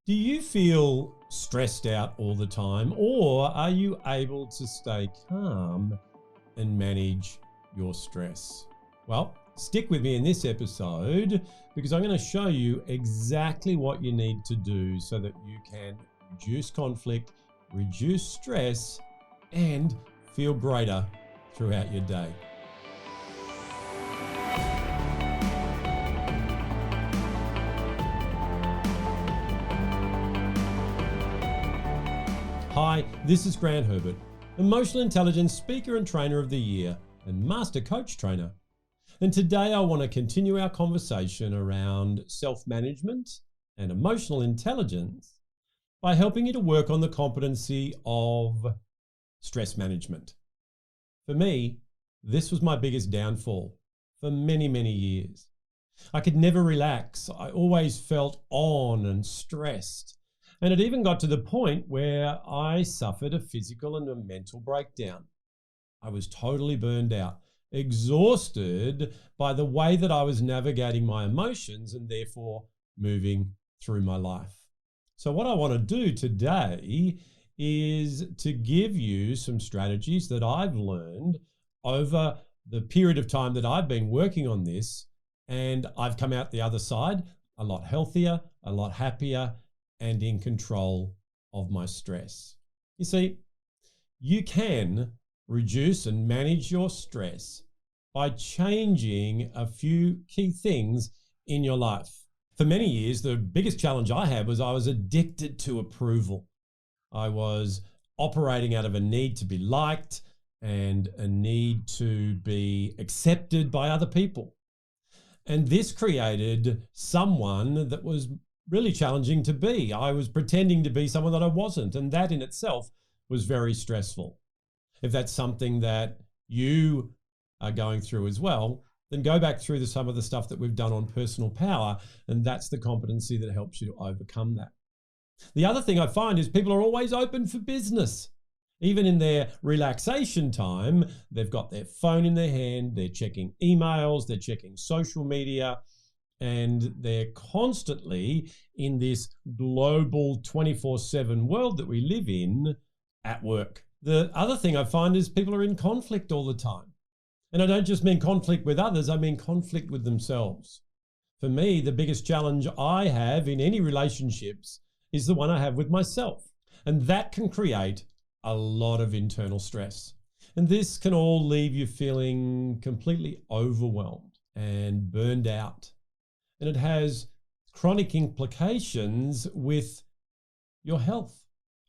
Do you feel stressed out all the time, or are you able to stay calm and manage your stress? Well, stick with me in this episode because I'm going to show you exactly what you need to do so that you can reduce conflict, reduce stress, and feel greater throughout your day. Hi, this is Grant Herbert, Emotional Intelligence Speaker and Trainer of the Year and Master Coach Trainer. And today I want to continue our conversation around self-management and emotional intelligence by helping you to work on the competency of stress management. For me, this was my biggest downfall for many, many years. I could never relax. I always felt on and stressed. And it even got to the point where I suffered a physical and a mental breakdown. I was totally burned out, exhausted by the way that I was navigating my emotions and therefore moving through my life. So what I want to do today is to give you some strategies that I've learned over the period of time that I've been working on this, and I've come out the other side a lot healthier, a lot happier, and in control of my stress. You see, you can reduce and manage your stress by changing a few key things in your life. For many years, the biggest challenge I had was I was addicted to approval. I was operating out of a need to be liked and a need to be accepted by other people. And this created someone that was really challenging to be. I was pretending to be someone that I wasn't, and that in itself was very stressful. If that's something that you are going through as well, then go back through some of the stuff that we've done on personal power, and that's the competency that helps you to overcome that. The other thing I find is people are always open for business. Even in their relaxation time, they've got their phone in their hand, they're checking emails, they're checking social media, and they're constantly in this global 24/7 world that we live in at work. The other thing I find is people are in conflict all the time. And I don't just mean conflict with others, I mean conflict with themselves. For me, the biggest challenge I have in any relationships is the one I have with myself. And that can create a lot of internal stress. And this can all leave you feeling completely overwhelmed and burned out. And it has chronic implications with your health.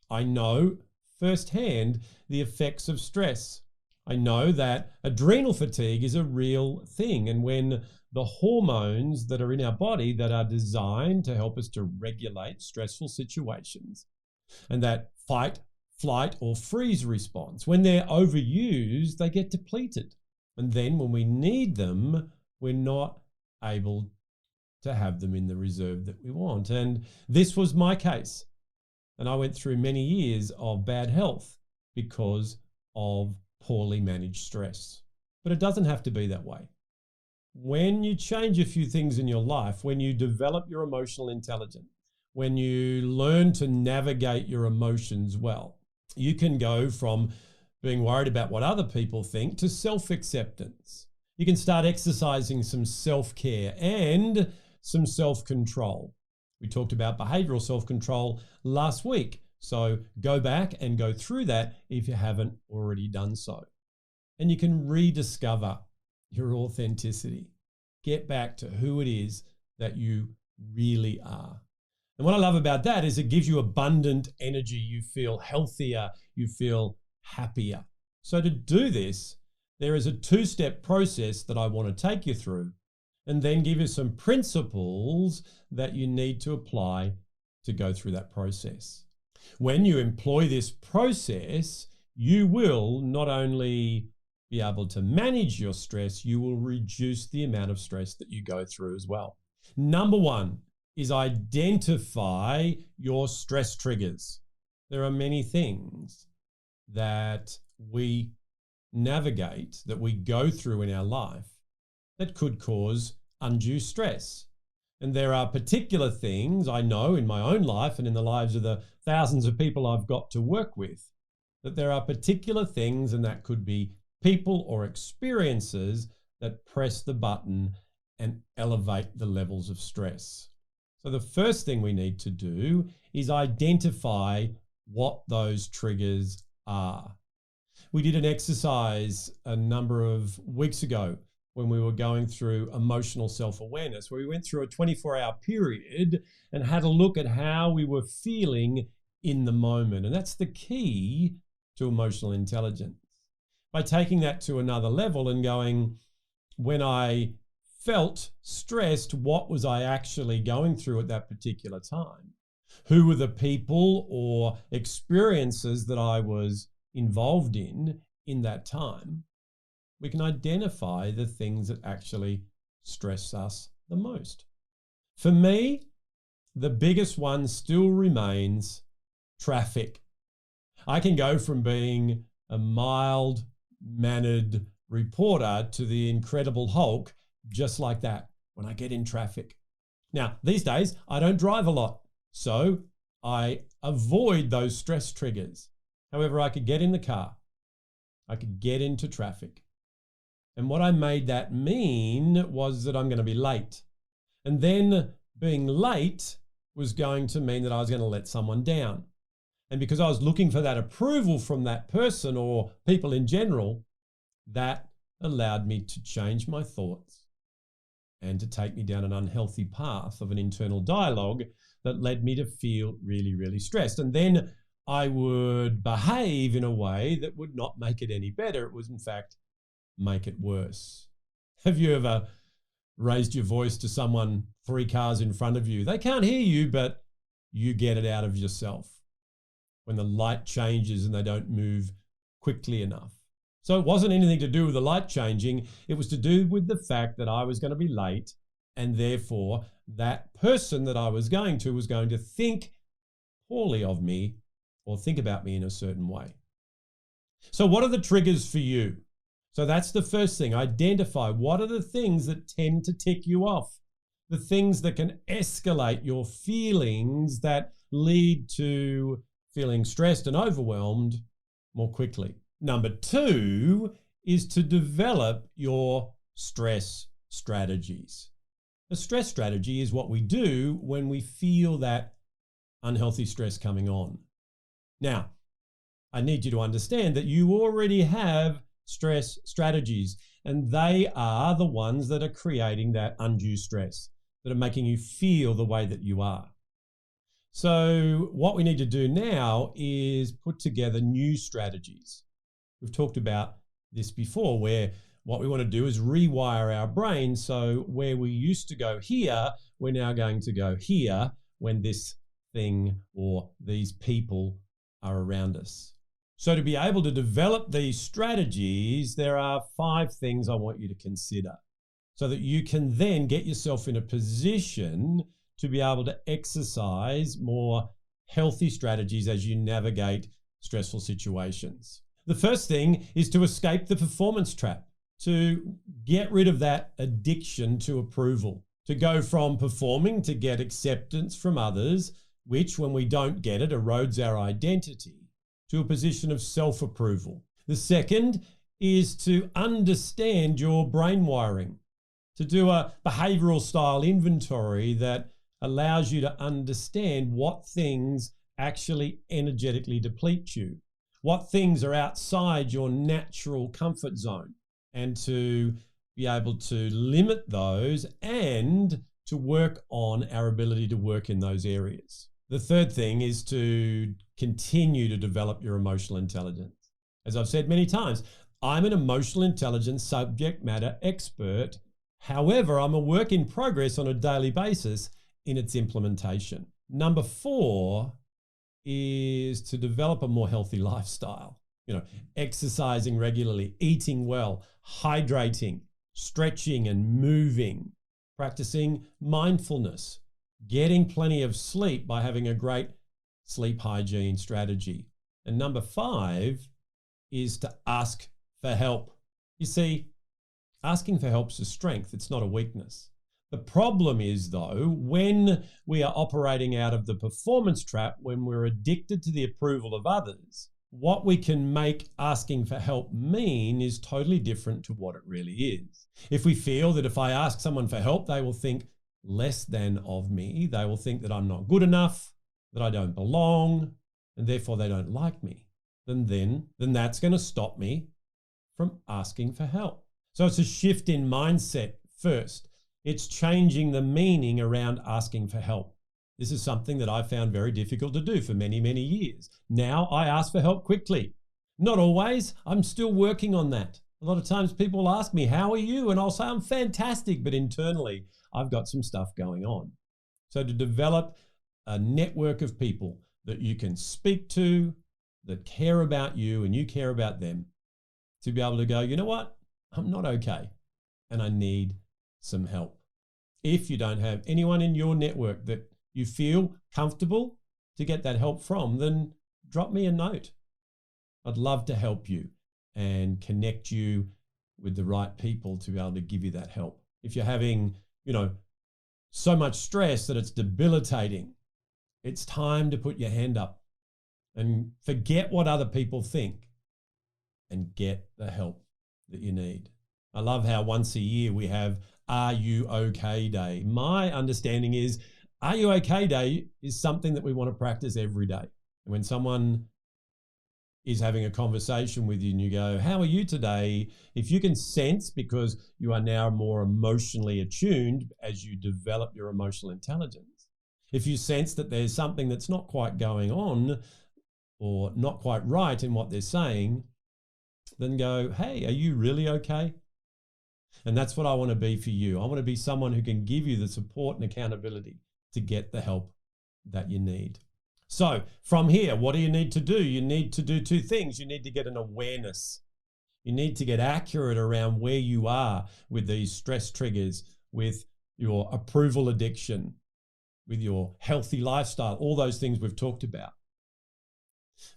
I know firsthand the effects of stress. I know that adrenal fatigue is a real thing. And when the hormones that are in our body that are designed to help us to regulate stressful situations, and that fight, flight, or freeze response, when they're overused, they get depleted. And then when we need them, we're not able to have them in the reserve that we want. And this was my case. And I went through many years of bad health because of poorly managed stress. But it doesn't have to be that way. When you change a few things in your life, when you develop your emotional intelligence, when you learn to navigate your emotions well, you can go from being worried about what other people think to self-acceptance. You can start exercising some self-care and some self-control. We talked about behavioral self-control last week. So go back and go through that if you haven't already done so. And you can rediscover your authenticity. Get back to who it is that you really are. And what I love about that is it gives you abundant energy. You feel healthier, you feel happier. So to do this, there is a two-step process that I want to take you through and then give you some principles that you need to apply to go through that process. When you employ this process, you will not only be able to manage your stress, you will reduce the amount of stress that you go through as well. Number one is identify your stress triggers. There are many things that we navigate, that we go through in our life that could cause undue stress. And there are particular things I know in my own life and in the lives of the thousands of people I've got to work with, that there are particular things, and that could be people or experiences, that press the button and elevate the levels of stress. So the first thing we need to do is identify what those triggers are. We did an exercise a number of weeks ago when we were going through emotional self-awareness, where we went through a 24-hour period and had a look at how we were feeling in the moment. And that's the key to emotional intelligence. By taking that to another level and going, when I felt stressed, what was I actually going through at that particular time? Who were the people or experiences that I was involved in that time? We can identify the things that actually stress us the most. For me, the biggest one still remains traffic. I can go from being a mild-mannered reporter to the Incredible Hulk just like that when I get in traffic. Now, these days, I don't drive a lot, so I avoid those stress triggers. However, I could get in the car. I could get into traffic. And what I made that mean was that I'm going to be late. And then being late was going to mean that I was going to let someone down. And because I was looking for that approval from that person or people in general, that allowed me to change my thoughts and to take me down an unhealthy path of an internal dialogue that led me to feel really, really stressed. And then I would behave in a way that would not make it any better. It was, in fact, make it worse. Have you ever raised your voice to someone 3 cars in front of you? They can't hear you, but you get it out of yourself when the light changes and they don't move quickly enough. So it wasn't anything to do with the light changing. It was to do with the fact that I was going to be late, and therefore that person that I was going to think poorly of me or think about me in a certain way. So what are the triggers for you? So that's the first thing. Identify what are the things that tend to tick you off, the things that can escalate your feelings that lead to feeling stressed and overwhelmed more quickly. Number 2 is to develop your stress strategies. A stress strategy is what we do when we feel that unhealthy stress coming on. Now, I need you to understand that you already have stress strategies, and they are the ones that are creating that undue stress, that are making you feel the way that you are. So what we need to do now is put together new strategies. We've talked about this before, where what we want to do is rewire our brain, so where we used to go here, we're now going to go here when this thing or these people are around us. So to be able to develop these strategies, there are 5 things I want you to consider so that you can then get yourself in a position to be able to exercise more healthy strategies as you navigate stressful situations. The first thing is to escape the performance trap, to get rid of that addiction to approval, to go from performing to get acceptance from others, which when we don't get it erodes our identity, to a position of self-approval. The second is to understand your brain wiring, to do a behavioral style inventory that allows you to understand what things actually energetically deplete you, what things are outside your natural comfort zone, and to be able to limit those and to work on our ability to work in those areas. The third thing is to continue to develop your emotional intelligence. As I've said many times, I'm an emotional intelligence subject matter expert. However, I'm a work in progress on a daily basis in its implementation. Number 4 is to develop a more healthy lifestyle. Exercising regularly, eating well, hydrating, stretching and moving, practicing mindfulness, getting plenty of sleep by having a great sleep hygiene strategy. And number 5 is to ask for help. You see, asking for help is a strength. It's not a weakness. The problem is, though, when we are operating out of the performance trap, when we're addicted to the approval of others, what we can make asking for help mean is totally different to what it really is. If we feel that if I ask someone for help, they will think less than of me, they will think that I'm not good enough, that I don't belong, and therefore they don't like me, then that's going to stop me from asking for help. So it's a shift in mindset first. It's changing the meaning around asking for help. This is something that I found very difficult to do for many, many years. Now I ask for help quickly. Not always. I'm still working on that. A lot of times people ask me, how are you? And I'll say, I'm fantastic. But internally, I've got some stuff going on. So to develop a network of people that you can speak to, that care about you and you care about them, to be able to go, you know what? I'm not okay and I need some help. If you don't have anyone in your network that you feel comfortable to get that help from, then drop me a note. I'd love to help you and connect you with the right people to be able to give you that help. If you're having, so much stress that it's debilitating, it's time to put your hand up and forget what other people think and get the help that you need. I love how once a year we have Are You Okay Day. My understanding is Are You Okay Day is something that we want to practice every day. And when someone is having a conversation with you and you go, how are you today? If you can sense, because you are now more emotionally attuned as you develop your emotional intelligence, if you sense that there's something that's not quite going on or not quite right in what they're saying, then go, hey, are you really okay? And that's what I want to be for you. I want to be someone who can give you the support and accountability to get the help that you need. So from here, what do you need to do? You need to do two things. You need to get an awareness. You need to get accurate around where you are with these stress triggers, with your approval addiction, with your healthy lifestyle, all those things we've talked about.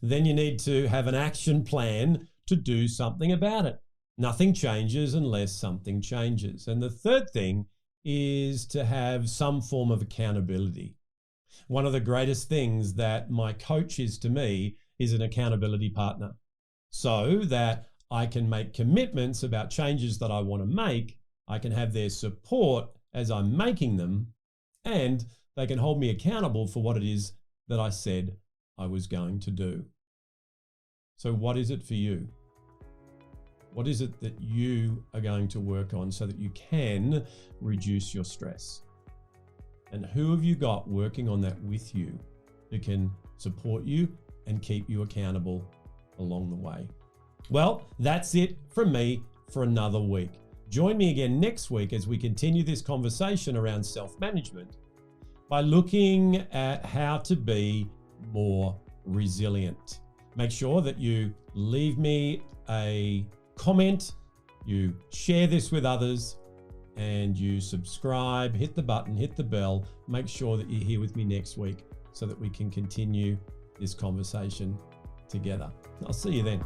Then you need to have an action plan to do something about it. Nothing changes unless something changes. And the third thing is to have some form of accountability. One of the greatest things that my coach is to me is an accountability partner, so that I can make commitments about changes that I want to make. I can have their support as I'm making them, and they can hold me accountable for what it is that I said I was going to do. So what is it for you? What is it that you are going to work on so that you can reduce your stress? And who have you got working on that with you who can support you and keep you accountable along the way? Well, that's it from me for another week. Join me again next week as we continue this conversation around self-management by looking at how to be more resilient. Make sure that you leave me a comment, you share this with others, and you subscribe, hit the button, hit the bell. Make sure that you're here with me next week so that we can continue this conversation together. I'll see you then.